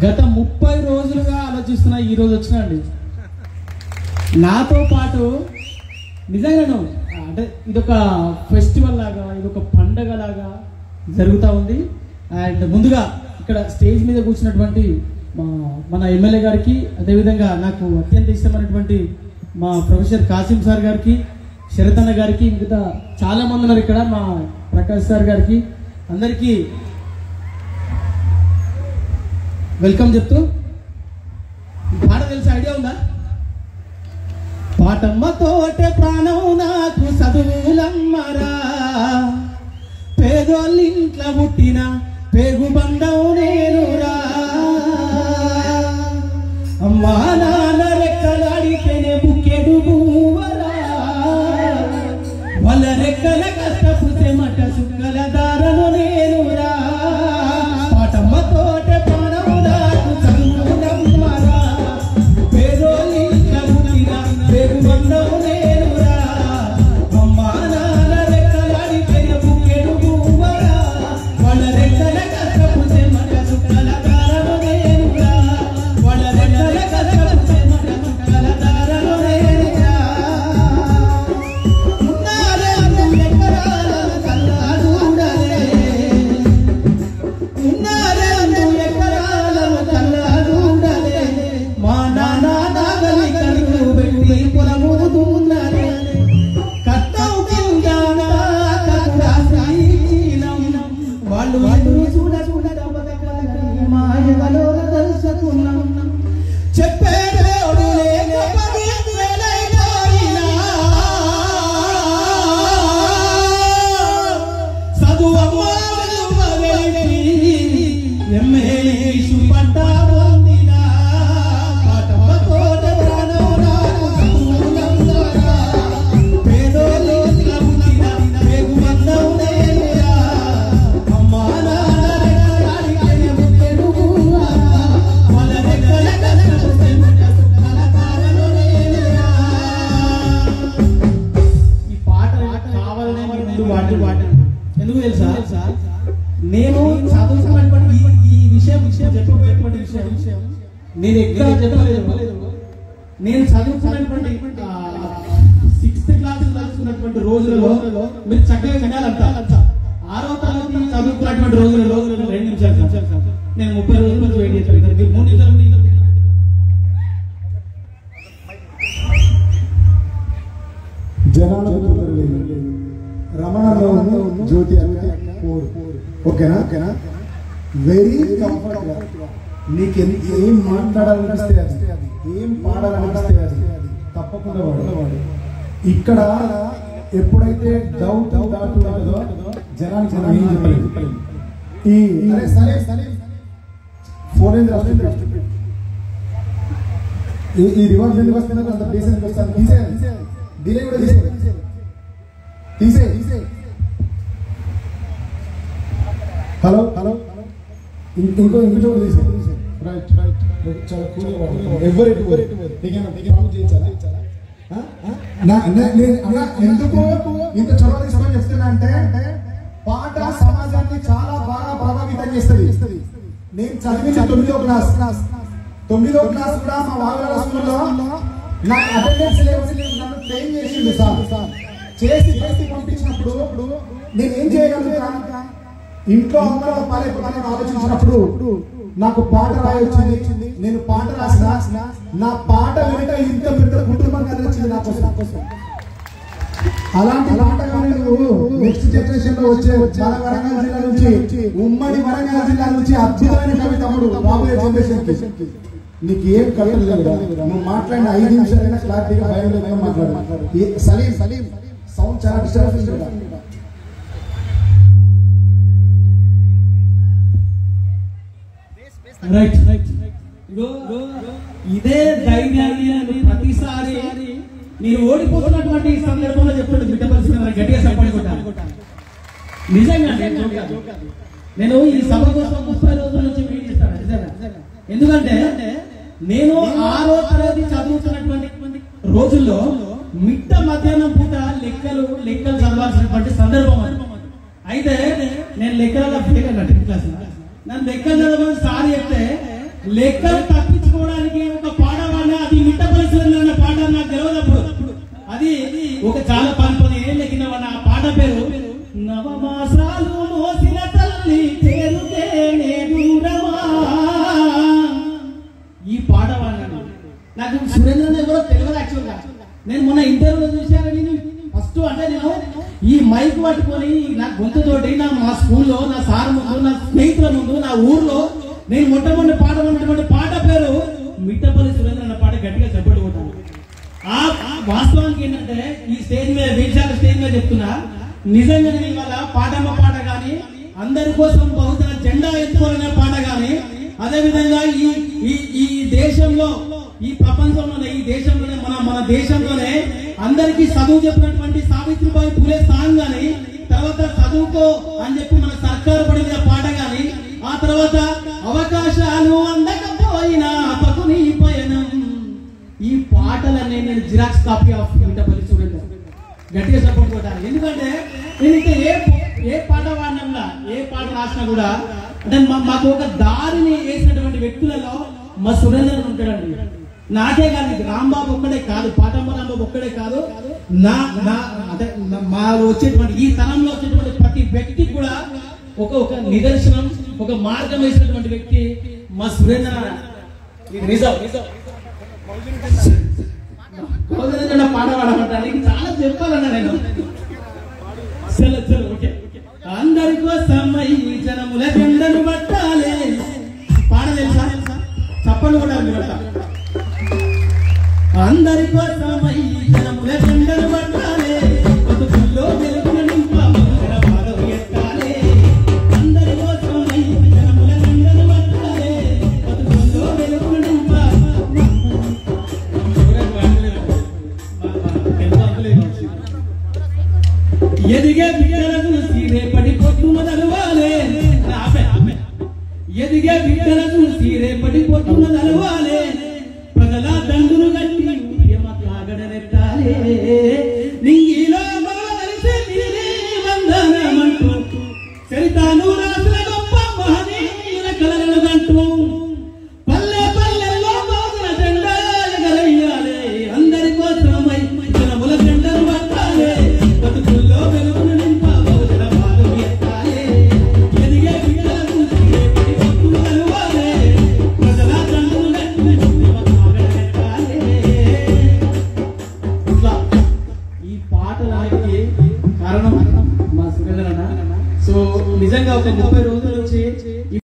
గత 30 రోజులుగా ఆలోచిస్తున్నా, ఈరోజు వచ్చినండి. నాతో పాటు నిజంగాను అంటే ఇదొక ఫెస్టివల్ లాగా, ఇదొక పండగ లాగా జరుగుతూ ఉంది. అండ్ ముందుగా ఇక్కడ స్టేజ్ మీద కూర్చున్నటువంటి మన ఎమ్మెల్యే గారికి, అదేవిధంగా నాకు అత్యంత ఇష్టమైనటువంటి మా ప్రొఫెసర్ కాసిం సార్ గారికి, శరతన్న గారికి, ఇంకా చాలా మంది ఉన్నారు ఇక్కడ, మా ప్రకాష్ సార్ గారికి, అందరికీ వెల్కమ్ చెప్తూ, పాట తెలిసి ఐడియా ఉందా? పాటమ్మ తోటే ప్రాణం నాకు చదువులమ్మరా, పేదోళ్ళింట్లో పుట్టిన పేగు బంధం నేనురా, అమ్మా నాన్న రెక్కలాడితేనే బుక్కెడు భూవరా, వాళ్ళ రెక్కల కష్టపు చెమట సుక్కల దారను నేనురా, పాటమ్మ తోటే ప్రాణం నాకు చదువులమ్మరా, పేదోళ్ళింట్లో పుట్టిన పేగు బంధం నేనురా, అమ్మా నాన్న రెక్కలాడితేనే బుక్కెడు భూవరా, వాళ్ళ రెక్కల కష్టపు చెమట సుక్కల దారను నేనురా, వాళ్ళ రెక్కల కష్టపు చెమట సుక్కల దారను నేనురా, ఉన్నారే అన్నం ఎకరాల కల్లా చూడలే, ఉన్నారే అన్నం ఎకరాల కల్లా చూడలే, మా నాన్న నాగలి కరువు పెట్టి పొలము దున్నలే, కట్టం కింద వాళ్ళు చూడ చూడ మాయలో తెలుసుకున్నాం, చెప్పేటోడు లేకపోతే వేలైపోయినా, చదువమ్మ ఎమ్మెల్యేసు పట్టా పొందినా, పాటమ్మ తోట ప్రాణం నాకు చదువులమ్మరా, పేదోళ్ళింట్లో పుట్టిన పేగు బంధం నేనురా, అమ్మా నాన్న రెక్కలాడితేనే బుక్కెడు భూవరా, వాళ్ళ రెక్కల కష్టపు చెమట సుక్కల దారను నేనురా. ఈ పాట కావాలనే ముందు వాటి ఎందుకు తెలుసా? నేను చదువుకున్నటువంటి ఈ విషయం చెప్పబోయేటువంటి విషయం నేను ఎక్కడ చెప్పలేదు. నేను చదువుకున్నటువంటి 6th క్లాస్ చదువుకున్నటువంటి రోజులలో మీరు చక్కగా వినాలంట. 6వ తరగతి చదువుకున్నటువంటి రోజులలో 2 నిమిషాలు నేను 30 రోజుల నుంచి వెయిట్ చేస్తాను. 3 నిమిషాలు జనాలకు రమణలో జ్యోతి ఓకేనా? Very comfort. నీకు ఏం మాట్లాడాలనిపిస్తే అది, ఏం పాడాలనిపిస్తే అది తప్పకుండా వాడు. ఇక్కడ ఎప్పుడైతే డౌట్ ఉంటుందో జనానికి మనం ఏం చెప్పలేదు. ఫోన్ ఈ రివర్స్ ఎందుకు వస్తున్నా అంత ప్లేస్ ఎందుకు వస్తాను? డిలే కూడా తీసే. హలో ఇంకో చోటు తీసే. రైట్ చాలా కూల్. ఎవరు ఎందుకు ఇంత చొరవ చెప్తున్నా అంటే పాట సమాజాన్ని చాలా బాగా ప్రభావితం చేస్తుంది. నేను చదివిన 9వ క్లాస్ కూడా మా వాగల స్కూల్లో నా అటెండెన్స్ లెవెల్స్ నన్ను ట్రైన్ చేసిండు సార్. చేసి పంపించినప్పుడు నేను ఏం చేయగలుగుతాను? ఇంట్లో అందరూ పని ఆలోచించినప్పుడు నాకు పాట రాయొచ్చింది. నేను పాట రాసిన నా పాట వెనుక ఇంత పెద్ద కుటుంబం కలిగించింది నా కోసం. అలాంటి పాట కానీ నువ్వు నెక్స్ట్ జనరేషన్ లో వచ్చే మన వరంగల్ జిల్లా నుంచి, ఉమ్మడి వరంగల్ జిల్లా నుంచి అద్భుతమైన కవి తమ్ముడు రాబోయే జనరేషన్ కి నీకు ఏం కవితలు లేదు. నువ్వు మాట్లాడిన 5 నిమిషాలైనా క్లారిటీగా భయం లేకుండా మాట్లాడు. సలీం సౌండ్ చాలా డిస్టర్బ్. రైట్. ఇదే ధైర్యాన్ని ప్రతిసారి నేను ఓడిపోతున్నటువంటి సందర్భంలో చెప్తాడు. బిడ్డ పరిస్థితి గట్టిగా సపోర్ట్. నిజంగా నేను ఈ సభ కోసం 30 రోజుల నుంచి వెయిట్ చేస్తాను నిజంగా. ఎందుకంటే నేను 6వ తరగతి చదువుతున్నటువంటి రోజుల్లో మిట్ట మధ్యాహ్నం పూట లెక్కలు చదవాల్సినటువంటి సందర్భం. అయితే నేను లెక్కలలో ఫెయిల్ అన్నట్టు క్లాస్. నన్ను లెక్కలు చదవమని సార్ చెప్తే లెక్కలు తప్పించుకోవడానికి ఒక పాట వాడిన, అది మిట్టపల్లి సురేంద్ర పాట నాకు తెలియదప్పుడు. అది ఒక చాలా 11 ఏళ్ళ కింద వాడిన ఆ పాట పేరు నవమాసాలు మోసిన తల్లి పేరుకే దూరమా. ఈ పాట వాడినాను. నాకు సురేంద్ర ఎవరో తెలియదు యాక్చువల్గా. నేను మొన్న ఇంటర్వ్యూలో చూశాను. నేను ఫస్ట్ అంటే నేను ఈ మైక్ పట్టుకొని నా గొంతుతోటి మా స్కూల్లో నా సార్ ముందు, నా స్నేహితుల ముందు, నా ఊర్లో నేను మొట్టమొదటి పాడమన్నటువంటి పాట పేరు మిట్టపల్లి సురేంద్ర అన్న పాట గట్టిగా చెప్పండి కొట్టాను. ఆ వాస్తవానికి ఏంటంటే ఈ స్టేజ్ మీద వేషాల స్టేజ్ మీద చెప్తున్నా, నిజంగా ఇవాళ పాటమ్మ పాట కానీ, అందరి కోసం బహుతన జెండా ఎత్తుకోవాలనే పాట కానీ, అదేవిధంగా ఈ దేశంలో, ఈ ప్రపంచంలోనే, ఈ దేశంలోనే, మన దేశంలోనే అందరికీ చదువు చెప్పినటువంటి సావిత్రిబాయి పూలే సాంగ్ గాని, తర్వాత చదువుకో అని చెప్పి మన సర్కారు పడిన పాట గాని, ఆ తర్వాత అవకాశాలు అందకపోయినా పకుని పయనం, ఈ పాటలన్నీ నేను xerox copy of Mittapalli Surendra గట్టిగా సపోర్ట్ కొట్టాను. ఎందుకంటే నేను ఇంకా ఏ పాట వాడినా, ఏ పాట రాసినా కూడా అంటే మాకు ఒక దారిని వేసినటువంటి వ్యక్తులలో మా సురేంద్ర ఉంటాడండి. నాకే కాదు, రాంబాబు ఒక్కడే కాదు, పాటమ్మ రాంబాబు ఒక్కడే కాదు, అంటే మా వచ్చేటువంటి ఈ తరంలో వచ్చేటువంటి ప్రతి వ్యక్తి కూడా ఒక నిదర్శనం, ఒక మార్గం వేసినటువంటి వ్యక్తి మా సురేంద్ర. పాట పాడమంటానికి చాలా చెప్పాలన్నా నేను. ఓకే, అందరి కోసమై జనముల జెండను పట్టాలే పాట తెలుసా? చప్పలు కూడా అందరి కోసమై జనముల జెండను పట్టాలే, బతుకుల్లో వెలుగుల నింపాలి ఎత్తాలే. అందరి కోసమై జనముల జెండను పట్టాలే, బతుకుల్లో వెలుగుల నింపాలి. ఎదిగే బిడ్డల చూసి రేపటి పొద్దున నడవాలే, ఎదిగే బిడ్డల చూసి రేపటి పొద్దున నడవాలే.